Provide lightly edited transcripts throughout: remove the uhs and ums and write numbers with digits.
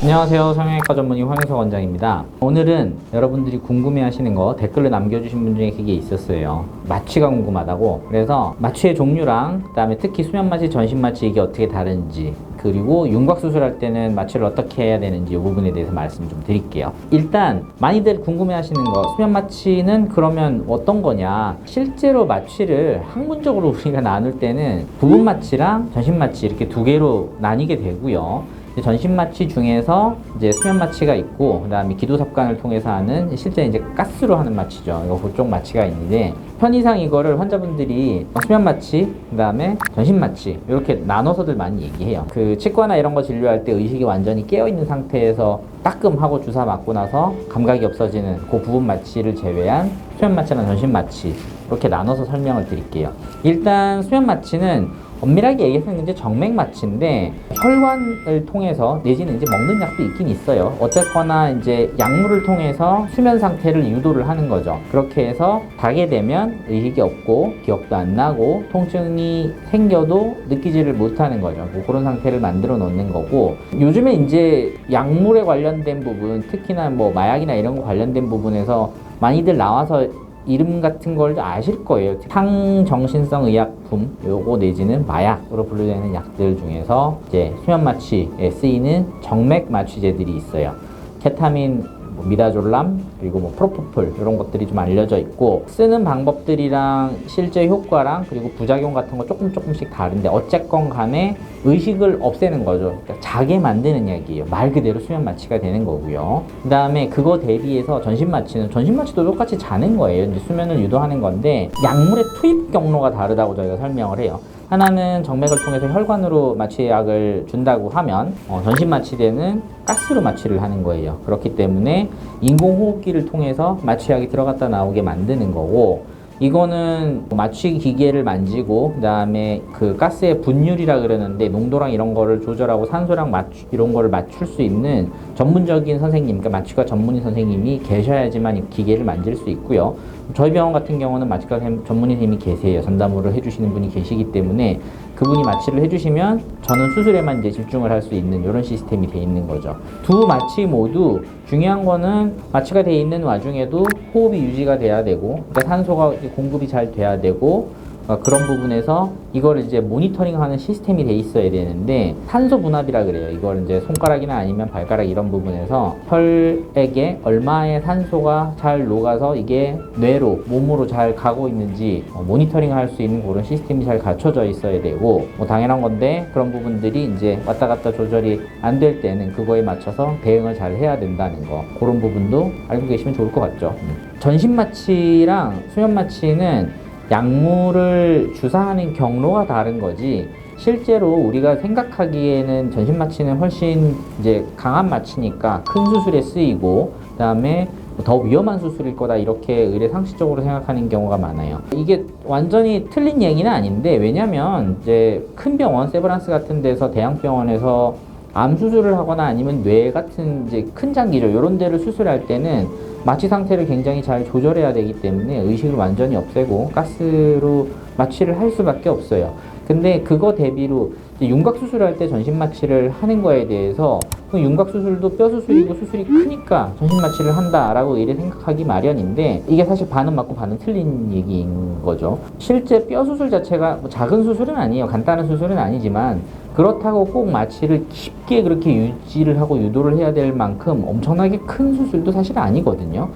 안녕하세요. 성형외과 전문의 황윤석 원장입니다. 오늘은 여러분들이 궁금해하시는 거 댓글로 남겨주신 분 중에 그게 있었어요. 마취가 궁금하다고. 그래서 마취의 종류랑 그다음에 특히 수면 마취, 전신 마취 이게 어떻게 다른지, 그리고 윤곽 수술할 때는 마취를 어떻게 해야 되는지 이 부분에 대해서 말씀 좀 드릴게요. 일단 많이들 궁금해하시는 거, 수면 마취는 그러면 어떤 거냐? 실제로 마취를 학문적으로 우리가 나눌 때는 부분 마취랑 전신 마취 이렇게 두 개로 나뉘게 되고요. 전신 마취 중에서 이제 수면 마취가 있고, 그다음에 기도삽관을 통해서 하는 실제 이제 가스로 하는 마취죠. 이거 그쪽 마취가 있는데, 편의상 이거를 환자분들이 수면 마취, 그다음에 전신 마취 이렇게 나눠서들 많이 얘기해요. 그 치과나 이런 거 진료할 때 의식이 완전히 깨어 있는 상태에서 따끔하고 주사 맞고 나서 감각이 없어지는 그 부분 마취를 제외한 수면 마취나 전신 마취 이렇게 나눠서 설명을 드릴게요. 일단 수면 마취는 엄밀하게 얘기해서는 이제 정맥 마취인데 혈관을 통해서 내지는 이제 먹는 약도 있긴 있어요. 어쨌거나 이제 약물을 통해서 수면 상태를 유도를 하는 거죠. 그렇게 해서 자게 되면 의식이 없고 기억도 안 나고 통증이 생겨도 느끼지를 못하는 거죠. 뭐 그런 상태를 만들어 놓는 거고, 요즘에 이제 약물에 관련된 부분, 특히나 뭐 마약이나 이런 거 관련된 부분에서 많이들 나와서 이름 같은 걸 아실 거예요. 항정신성 의약품, 요거 내지는 마약으로 분류되는 약들 중에서 이제 수면 마취에 쓰이는 정맥 마취제들이 있어요. 케타민, 미다졸람, 그리고 프로포폴 이런 것들이 좀 알려져 있고, 쓰는 방법들이랑 실제 효과랑 그리고 부작용 같은 거 조금씩 다른데 어쨌건 간에 의식을 없애는 거죠. 그러니까 자게 만드는 약이에요. 말 그대로 수면 마취가 되는 거고요. 그 다음에 그거 대비해서 전신 마취도 똑같이 자는 거예요. 이제 수면을 유도하는 건데 약물의 투입 경로가 다르다고 저희가 설명을 해요. 하나는 정맥을 통해서 혈관으로 마취약을 준다고 하면 전신 마취대는 가스로 마취를 하는 거예요. 그렇기 때문에 인공호흡기를 통해서 마취약이 들어갔다 나오게 만드는 거고, 이거는 마취 기계를 만지고 그다음에 그 가스의 분율이라 그러는데 농도랑 이런 거를 조절하고 산소랑 이런 거를 맞출 수 있는 전문적인 선생님, 그러니까 마취과 전문의 선생님이 계셔야지만 이 기계를 만질 수 있고요. 저희 병원 같은 경우는 마취과 전문의 선생님이 계세요. 전담으로 해주시는 분이 계시기 때문에 그분이 마취를 해주시면 저는 수술에만 이제 집중을 할 수 있는 이런 시스템이 돼 있는 거죠. 두 마취 모두 중요한 거는 마취가 돼 있는 와중에도 호흡이 유지가 돼야 되고, 그러니까 산소가 공급이 잘 돼야 되고, 그런 부분에서 이걸 이제 모니터링하는 시스템이 돼 있어야 되는데, 산소 분압이라 그래요. 이걸 이제 손가락이나 아니면 발가락 이런 부분에서 혈액에 얼마의 산소가 잘 녹아서 이게 뇌로 몸으로 잘 가고 있는지 모니터링할 수 있는 그런 시스템이 잘 갖춰져 있어야 되고, 당연한 건데 그런 부분들이 이제 왔다 갔다 조절이 안 될 때는 그거에 맞춰서 대응을 잘 해야 된다는 거, 그런 부분도 알고 계시면 좋을 것 같죠. 전신 마취랑 수면 마취는 약물을 주사하는 경로가 다른 거지, 실제로 우리가 생각하기에는 전신 마취는 훨씬 이제 강한 마취니까 큰 수술에 쓰이고, 그 다음에 더 위험한 수술일 거다 이렇게 의례 상식적으로 생각하는 경우가 많아요. 이게 완전히 틀린 얘기는 아닌데, 왜냐면 이제 큰 병원, 세브란스 같은 데서 대형병원에서 암 수술을 하거나 아니면 뇌 같은 이제 큰 장기죠, 이런 데를 수술할 때는 마취 상태를 굉장히 잘 조절해야 되기 때문에 의식을 완전히 없애고 가스로 마취를 할 수밖에 없어요. 근데 그거 대비로 윤곽 수술할 때 전신 마취를 하는 거에 대해서, 그 윤곽 수술도 뼈 수술이고 수술이 크니까 전신 마취를 한다라고 이래 생각하기 마련인데, 이게 사실 반은 맞고 반은 틀린 얘기인 거죠. 실제 뼈 수술 자체가 작은 수술은 아니에요. 간단한 수술은 아니지만 그렇다고 꼭 마취를 깊게 그렇게 유지를 하고 유도를 해야 될 만큼 엄청나게 큰 수술도 사실 아니거든요.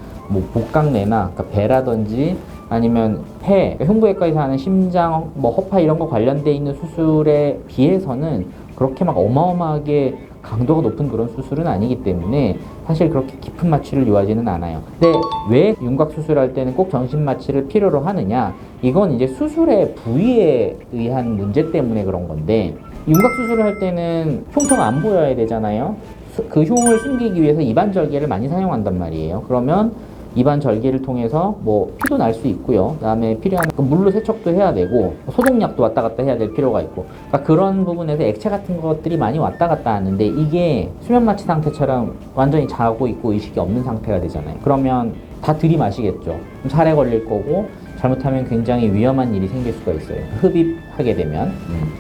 복강내나 그러니까 배라든지 아니면 폐, 흉부외과에서 하는 심장, 허파 이런 거 관련돼 있는 수술에 비해서는 그렇게 막 어마어마하게 강도가 높은 그런 수술은 아니기 때문에 사실 그렇게 깊은 마취를 요하지는 않아요. 근데 왜 윤곽 수술할 때는 꼭 전신 마취를 필요로 하느냐? 이건 이제 수술의 부위에 의한 문제 때문에 그런 건데, 윤곽 수술을 할 때는 흉터가 안 보여야 되잖아요. 그 흉을 숨기기 위해서 입안 절개를 많이 사용한단 말이에요. 그러면 입안 절개를 통해서 피도 날 수 있고요. 그다음에 필요한 물로 세척도 해야 되고, 소독약도 왔다 갔다 해야 될 필요가 있고, 그러니까 그런 부분에서 액체 같은 것들이 많이 왔다 갔다 하는데, 이게 수면 마취 상태처럼 완전히 자고 있고 의식이 없는 상태가 되잖아요. 그러면 다 들이마시겠죠. 살에 걸릴 거고 잘못하면 굉장히 위험한 일이 생길 수가 있어요. 흡입하게 되면.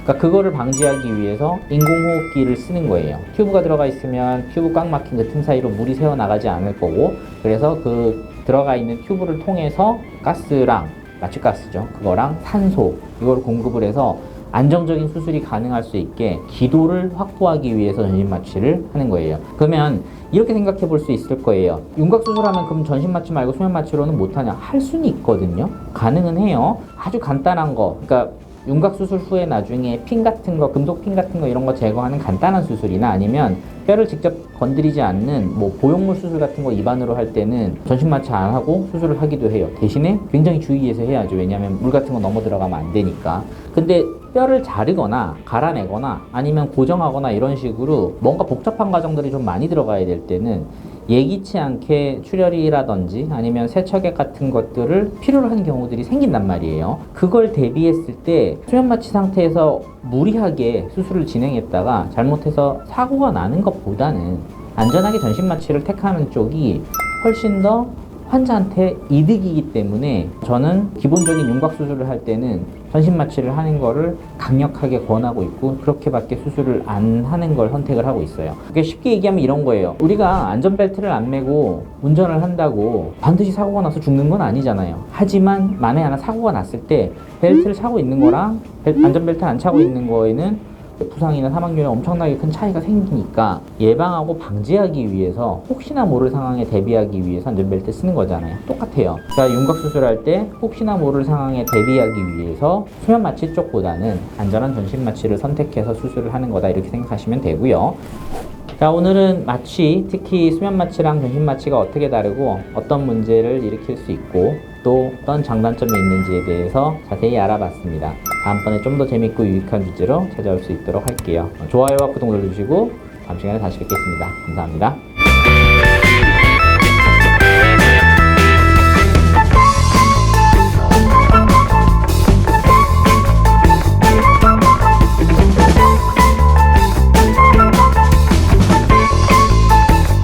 그러니까 그거를 방지하기 위해서 인공호흡기를 쓰는 거예요. 튜브가 들어가 있으면 튜브 꽉 막힌 그 틈 사이로 물이 새어나가지 않을 거고, 그래서 그 들어가 있는 튜브를 통해서 가스랑, 마취가스죠, 그거랑 산소, 이걸 공급을 해서 안정적인 수술이 가능할 수 있게 기도를 확보하기 위해서 전신마취를 하는 거예요. 그러면 이렇게 생각해 볼 수 있을 거예요. 윤곽 수술하면 그럼 전신마취 말고 수면마취로는 못하냐? 할 수는 있거든요. 가능은 해요. 아주 간단한 거, 그러니까 윤곽 수술 후에 나중에 핀 같은 거, 금속 핀 같은 거 이런 거 제거하는 간단한 수술이나 아니면 뼈를 직접 건드리지 않는 뭐 보형물 수술 같은 거 입안으로 할 때는 전신마취 안 하고 수술을 하기도 해요. 대신에 굉장히 주의해서 해야죠. 왜냐하면 물 같은 거 넘어 들어가면 안 되니까. 근데 뼈를 자르거나 갈아내거나 아니면 고정하거나 이런 식으로 뭔가 복잡한 과정들이 좀 많이 들어가야 될 때는 예기치 않게 출혈이라든지 아니면 세척액 같은 것들을 필요로 하는 경우들이 생긴단 말이에요. 그걸 대비했을 때 수면마취 상태에서 무리하게 수술을 진행했다가 잘못해서 사고가 나는 것보다는 안전하게 전신마취를 택하는 쪽이 훨씬 더 환자한테 이득이기 때문에 저는 기본적인 윤곽 수술을 할 때는 전신마취를 하는 거를 강력하게 권하고 있고, 그렇게밖에 수술을 안 하는 걸 선택을 하고 있어요. 그게 쉽게 얘기하면 이런 거예요. 우리가 안전벨트를 안 매고 운전을 한다고 반드시 사고가 나서 죽는 건 아니잖아요. 하지만 만에 하나 사고가 났을 때 벨트를 차고 있는 거랑 안전벨트 안 차고 있는 거에는 부상이나 사망률에 엄청나게 큰 차이가 생기니까 예방하고 방지하기 위해서 혹시나 모를 상황에 대비하기 위해서 안전벨트 쓰는 거잖아요. 똑같아요. 그러니까 윤곽 수술할 때 혹시나 모를 상황에 대비하기 위해서 수면마취 쪽보다는 안전한 전신마취를 선택해서 수술을 하는 거다, 이렇게 생각하시면 되고요. 자, 오늘은 마취, 특히 수면마취랑 전신마취가 어떻게 다르고 어떤 문제를 일으킬 수 있고 또 어떤 장단점이 있는지에 대해서 자세히 알아봤습니다. 다음번에 좀 더 재밌고 유익한 주제로 찾아올 수 있도록 할게요. 좋아요와 구독 눌러주시고 다음 시간에 다시 뵙겠습니다. 감사합니다.